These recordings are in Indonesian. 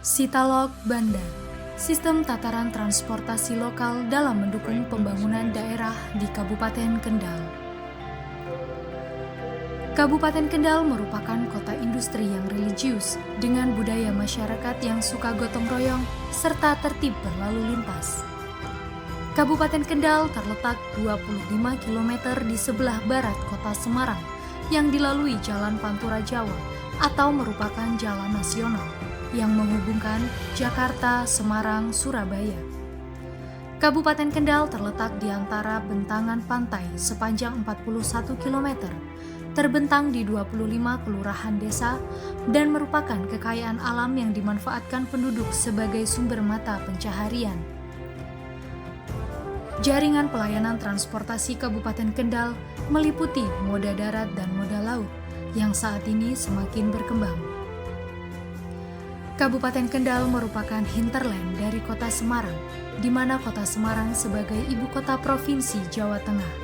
Sitalog Banda, sistem tataran transportasi lokal dalam mendukung pembangunan daerah di Kabupaten Kendal. Kabupaten Kendal merupakan kota industri yang religius dengan budaya masyarakat yang suka gotong royong serta tertib berlalu lintas. Kabupaten Kendal terletak 25 km di sebelah barat kota Semarang yang dilalui Jalan Pantura Jawa atau merupakan jalan nasional yang menghubungkan Jakarta, Semarang, Surabaya. Kabupaten Kendal terletak di antara bentangan pantai sepanjang 41 km, terbentang di 25 kelurahan desa, dan merupakan kekayaan alam yang dimanfaatkan penduduk sebagai sumber mata pencaharian. Jaringan pelayanan transportasi Kabupaten Kendal meliputi moda darat dan moda laut yang saat ini semakin berkembang. Kabupaten Kendal merupakan hinterland dari kota Semarang, di mana kota Semarang sebagai ibu kota provinsi Jawa Tengah,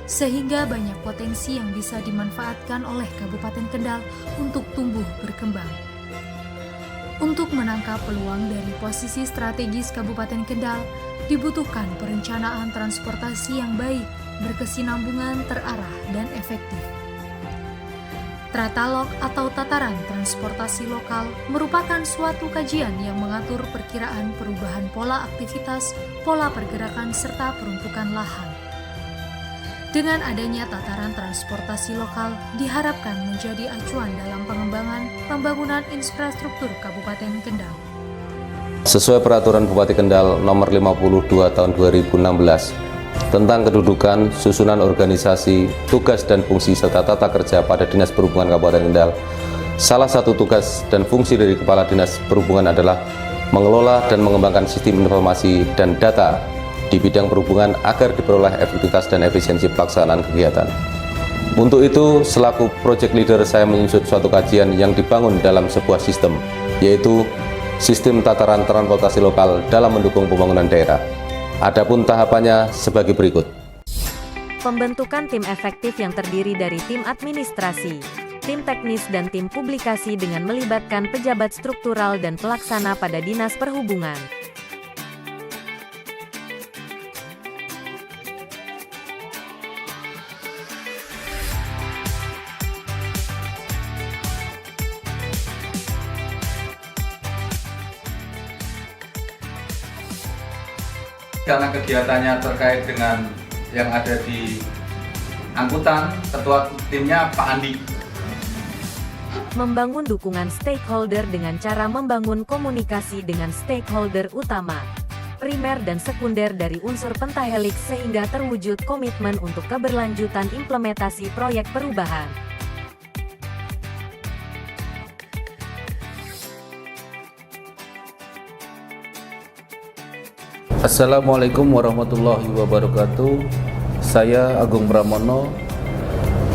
sehingga banyak potensi yang bisa dimanfaatkan oleh Kabupaten Kendal untuk tumbuh berkembang. Untuk menangkap peluang dari posisi strategis Kabupaten Kendal, dibutuhkan perencanaan transportasi yang baik, berkesinambungan, terarah, dan efektif. Tratalog atau tataran transportasi lokal merupakan suatu kajian yang mengatur perkiraan perubahan pola aktivitas, pola pergerakan, serta peruntukan lahan. Dengan adanya tataran transportasi lokal, diharapkan menjadi acuan dalam pengembangan pembangunan infrastruktur Kabupaten Kendal. Sesuai Peraturan Bupati Kendal Nomor 52 Tahun 2016 tentang kedudukan, susunan organisasi, tugas dan fungsi serta tata kerja pada Dinas Perhubungan Kabupaten Kendal, salah satu tugas dan fungsi dari Kepala Dinas Perhubungan adalah mengelola dan mengembangkan sistem informasi dan data di bidang perhubungan agar diperoleh efektivitas dan efisiensi pelaksanaan kegiatan. Untuk itu, selaku project leader, saya menyusun suatu kajian yang dibangun dalam sebuah sistem, yaitu sistem tataran transportasi lokal dalam mendukung pembangunan daerah. Adapun tahapannya sebagai berikut. Pembentukan tim efektif yang terdiri dari tim administrasi, tim teknis dan tim publikasi dengan melibatkan pejabat struktural dan pelaksana pada Dinas Perhubungan. Karena kegiatannya terkait dengan yang ada di angkutan, ketua timnya Pak Andi. Membangun dukungan stakeholder dengan cara membangun komunikasi dengan stakeholder utama, primer dan sekunder dari unsur pentahelix sehingga terwujud komitmen untuk keberlanjutan implementasi proyek perubahan. Assalamualaikum warahmatullahi wabarakatuh. Saya Agung Pramono,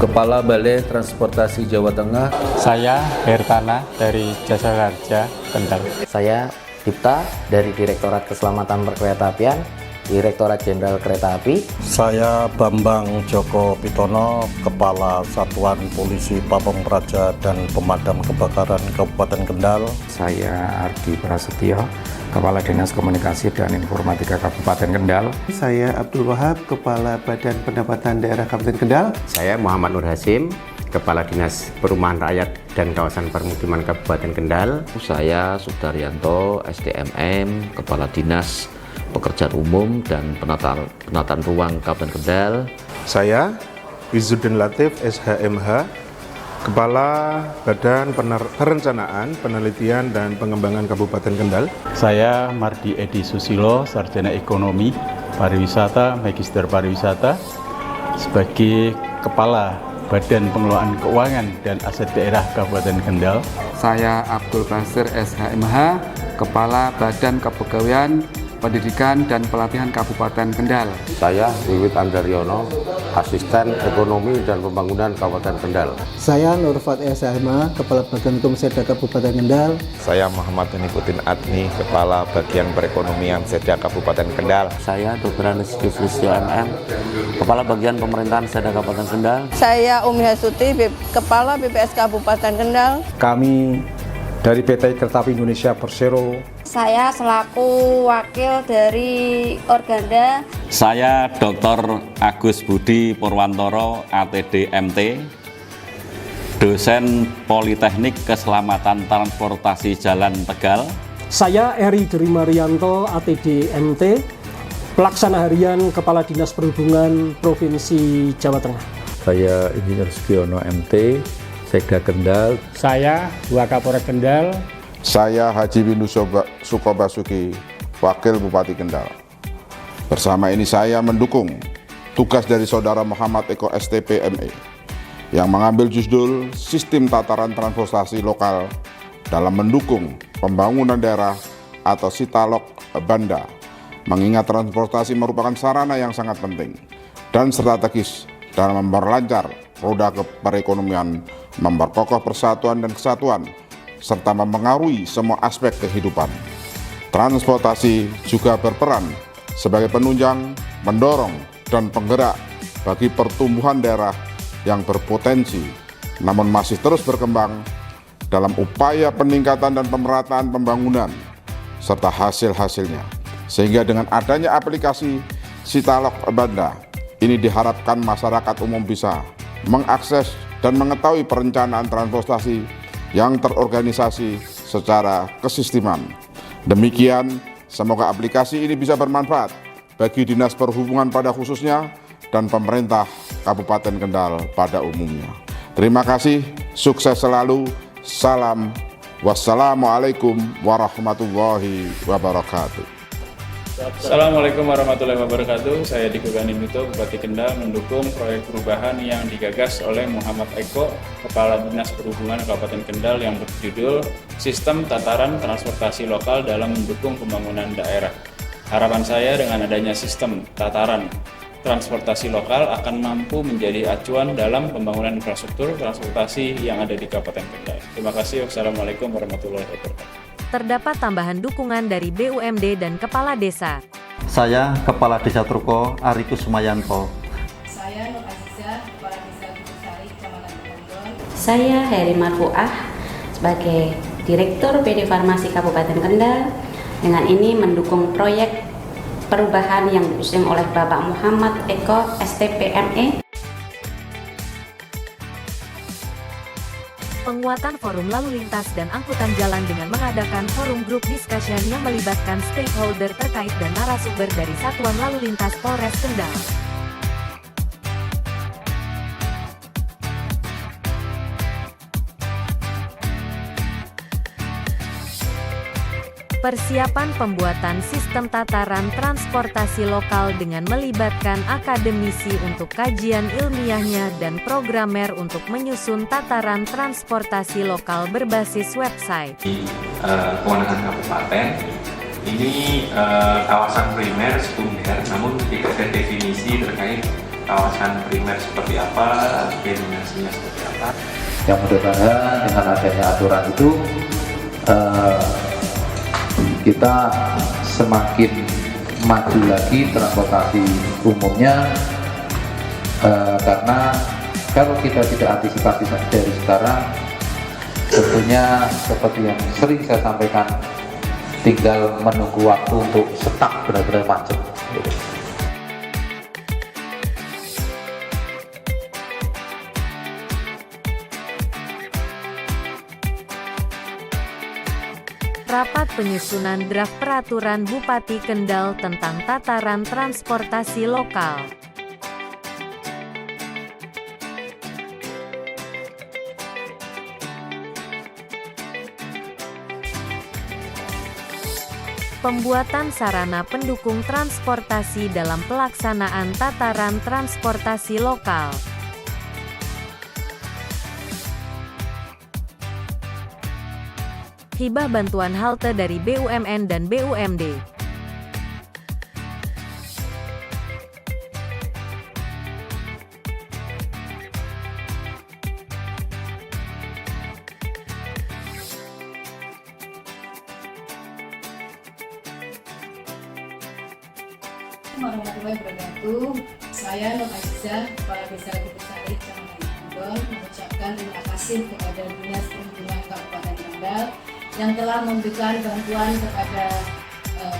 Kepala Balai Transportasi Jawa Tengah. Saya Hertana dari Jasa Raja Kendal. Saya Dipta dari Direktorat Keselamatan Perkeretaapian, Direktorat Jenderal Kereta Api. Saya Bambang Joko Pitono, Kepala Satuan Polisi Pamong Praja dan Pemadam Kebakaran Kabupaten Kendal. Saya Ardi Prasetyo, Kepala Dinas Komunikasi dan Informatika Kabupaten Kendal. Saya Abdul Wahab, Kepala Badan Pendapatan Daerah Kabupaten Kendal. Saya Muhammad Nur Hasim, Kepala Dinas Perumahan Rakyat dan Kawasan Permukiman Kabupaten Kendal. Saya Sudaryanto, SDMM, Kepala Dinas Pekerjaan Umum dan Penataan Ruang Kabupaten Kendal. Saya Izzuddin Latif, SHMH, Kepala Badan Perencanaan, Penelitian dan Pengembangan Kabupaten Kendal. Saya Mardi Edi Susilo, Sarjana Ekonomi, Pariwisata, Magister Pariwisata, sebagai Kepala Badan Pengelolaan Keuangan dan Aset Daerah Kabupaten Kendal. Saya Abdul Basir, SHMH, Kepala Badan Kepegawaian, Pendidikan dan Pelatihan Kabupaten Kendal. Saya Wiwit Andaryono, Asisten Ekonomi dan Pembangunan Kabupaten Kendal. Saya Nurfat SHMH, Kepala Bagian Hukum Seda Kabupaten Kendal. Saya Muhammad Nikutin Adni, Kepala Bagian Perekonomian Seda Kabupaten Kendal. Saya Dr. Aniski Fristio MM, Kepala Bagian Pemerintahan Seda Kabupaten Kendal. Saya Umi Hasuti, Kepala BPS Kabupaten Kendal. Kami Dari PT Kereta Api Indonesia Persero. Saya selaku wakil dari Organda. Saya Dr. Agus Budi Purwantoro, ATD MT, dosen Politeknik Keselamatan Transportasi Jalan Tegal. Saya Eri Geri Marianto, ATD MT, Pelaksana Harian Kepala Dinas Perhubungan Provinsi Jawa Tengah. Saya Insinyur Sugiono MT, Sekda Kendal. Saya Wakapolres Kendal. Saya Haji Windu Sukobasuki, Wakil Bupati Kendal. Bersama ini saya mendukung tugas dari Saudara Muhammad Eko STP ME yang mengambil judul Sistem Tataran Transportasi Lokal dalam mendukung pembangunan daerah atau Sitalok Banda, mengingat transportasi merupakan sarana yang sangat penting dan strategis dalam memperlancar roda perekonomian, memperkokoh persatuan dan kesatuan, serta mempengaruhi semua aspek kehidupan. Transportasi juga berperan sebagai penunjang, mendorong, dan penggerak bagi pertumbuhan daerah yang berpotensi, namun masih terus berkembang dalam upaya peningkatan dan pemerataan pembangunan, serta hasil-hasilnya. Sehingga dengan adanya aplikasi Sitalok Banda, ini diharapkan masyarakat umum bisa mengakses dan mengetahui perencanaan transportasi yang terorganisasi secara kesisteman. Demikian, semoga aplikasi ini bisa bermanfaat bagi Dinas Perhubungan pada khususnya dan pemerintah Kabupaten Kendal pada umumnya. Terima kasih, sukses selalu, salam, wassalamualaikum warahmatullahi wabarakatuh. Assalamualaikum warahmatullahi wabarakatuh. Saya Diko Ganinduto, Bupati Kendal, mendukung proyek perubahan yang digagas oleh Muhammad Eko, Kepala Dinas Perhubungan Kabupaten Kendal, yang berjudul Sistem Tataran Transportasi Lokal dalam mendukung pembangunan daerah. Harapan saya dengan adanya sistem tataran transportasi lokal akan mampu menjadi acuan dalam pembangunan infrastruktur transportasi yang ada di Kabupaten Kendal. Terima kasih. Wassalamualaikum warahmatullahi wabarakatuh. Terdapat tambahan dukungan dari BUMD dan Kepala Desa. Saya Kepala Desa Truko, Ariku Sumayanto. Saya Nur Azizah, Kepala Desa Gubusari, Kecamatan Kendal. Saya Heri Marfuah, sebagai Direktur PD Farmasi Kabupaten Kendal. Dengan ini mendukung proyek perubahan yang diusung oleh Bapak Muhammad Eko STP ME. Penguatan forum lalu lintas dan angkutan jalan dengan mengadakan forum group discussion yang melibatkan stakeholder terkait dan narasumber dari Satuan Lalu Lintas Polres Kendal. Persiapan pembuatan sistem tataran transportasi lokal dengan melibatkan akademisi untuk kajian ilmiahnya dan programmer untuk menyusun tataran transportasi lokal berbasis website. Kewenangan kabupaten ini kawasan primer, sekunder, namun tidak ada definisi terkait kawasan primer seperti apa, denominasinya seperti apa. Yang mudah-mudahan dengan adanya aturan itu kita semakin maju lagi transportasi umumnya, karena kalau kita tidak antisipasi dari sekarang, tentunya seperti yang sering saya sampaikan, tinggal menunggu waktu untuk stuck benar-benar macet. Rapat penyusunan draft peraturan Bupati Kendal tentang tataran transportasi lokal. Pembuatan sarana pendukung transportasi dalam pelaksanaan tataran transportasi lokal. Hibah bantuan halte dari BUMN dan BUMD. Warahmatullahi wabarakatuh. Saya Nur Azizah, Kepala Desa Gubusari, Kecamatan Kendal, mengucapkan terima kasih kepada Dinas Perhubungan Kabupaten Kendal Kendal yang telah memberikan bantuan kepada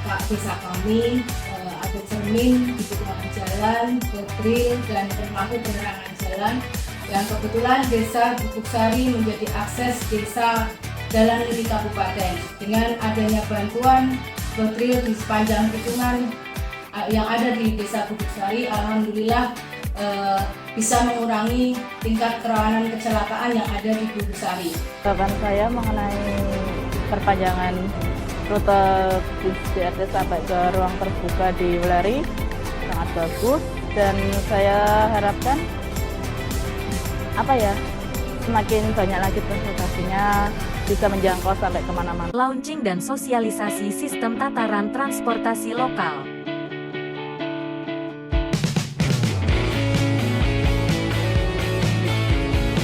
Pak Desa kami, ada cermin di penerangan jalan, drill dan termasuk penerangan jalan. Yang kebetulan Desa Bukuksari menjadi akses desa dalam di kabupaten. Dengan adanya bantuan drill di sepanjang tikungan yang ada di Desa Bukuksari, alhamdulillah bisa mengurangi tingkat kerawanan kecelakaan yang ada di Bukuksari. Jawaban saya mengenai perpanjangan rute bus BRT sampai ke ruang terbuka di Wuleri sangat bagus, dan saya harapkan semakin banyak lagi transportasinya, bisa menjangkau sampai kemana-mana. Launching dan sosialisasi sistem tataran transportasi lokal.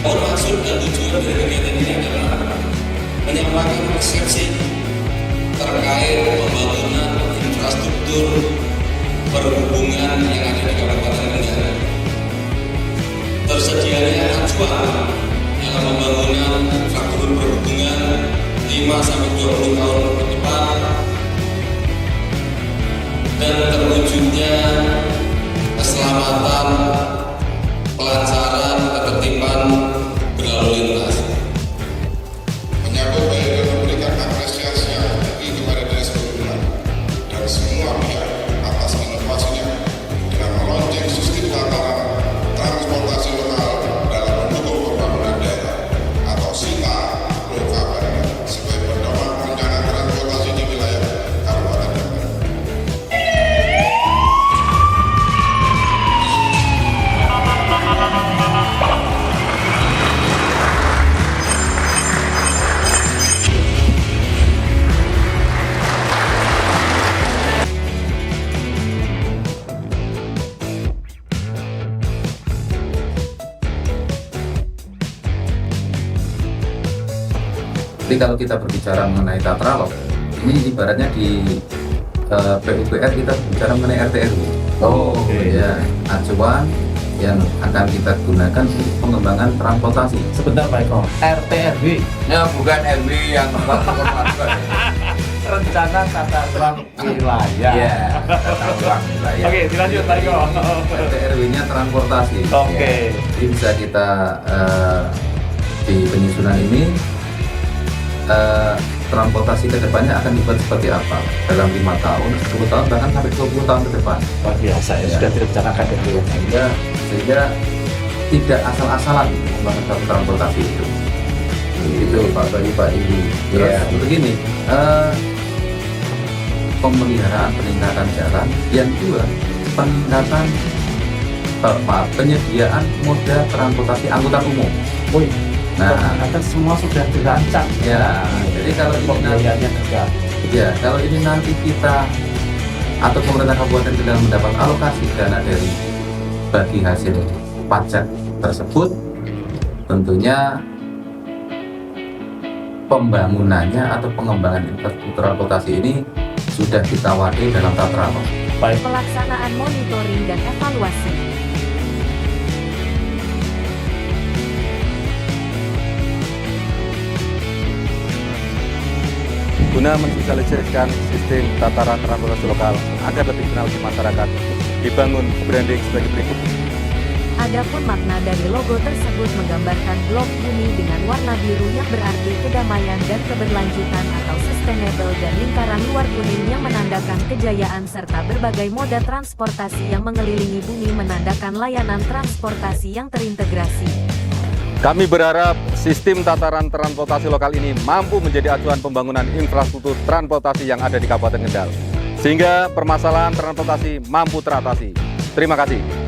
Maksud dan tujuan dari kegiatan ini adalah menyampaikan persepsi terkait pembangunan infrastruktur perhubungan yang ada di Kabupaten Kendal. Tersedianya acuan dalam pembangunan infrastruktur perhubungan 5-20 tahun ke depan dan terwujudnya keselamatan, kelancaran, ketertiban berlalu lintas. Menyambut baik dan memberikan apresiasi yang tinggi kepada Dinas Perhubungan dan semua pihak atas inovasinya dengan meluncurkan sistem tataran transportasi lokal dalam mendukung pembangunan daerah atau SITA lokal sebagai pedoman perencanaan transportasi di wilayah Kabupaten Kendal. Jadi kalau kita berbicara mengenai tatralog, ini ibaratnya di PUPR kita bicara mengenai RT/RW. Ya, acuan yang akan kita gunakan untuk pengembangan transportasi. Sebentar Pak Eko, RT/RW? Ya, bukan RW yang rencana tata ruang wilayah. Iya, tata ruang wilayah. Oke, dilanjut Pak Eko. RT/RW-nya transportasi. Oke. Jadi bisa kita di penyusunan ini transportasi ke depannya akan dibuat seperti apa dalam 5 tahun, 10 tahun, bahkan sampai 20 tahun ke depan. Luar biasa ya, sudah direncanakan sehingga tidak asal-asalan membangun satu transportasi itu. Itu Pak Bayu, Pak Ibu. Terus begini, pemeliharaan peningkatan jalan, yang kedua peningkatan penyediaan moda transportasi angkutan umum. Nah, semua sudah dirancang. Ya, jadi kalau pembiayaannya juga. Ya, kalau ini nanti kita atau pemerintah Kabupaten Kendal mendapat alokasi dana dari bagi hasil pajak tersebut, tentunya pembangunannya atau pengembangan infrastruktur transportasi ini sudah kita wadai dalam tatralog. Pelaksanaan monitoring dan evaluasi. Guna mensosialisasikan sistem tataran transportasi lokal agar lebih dikenal di masyarakat, dibangun branding sebagai berikut. Adapun makna dari logo tersebut menggambarkan blok bumi dengan warna biru yang berarti kedamaian dan keberlanjutan atau sustainable, dan lingkaran luar kuning yang menandakan kejayaan, serta berbagai moda transportasi yang mengelilingi bumi menandakan layanan transportasi yang terintegrasi. Kami berharap sistem tataran transportasi lokal ini mampu menjadi acuan pembangunan infrastruktur transportasi yang ada di Kabupaten Kendal, sehingga permasalahan transportasi mampu teratasi. Terima kasih.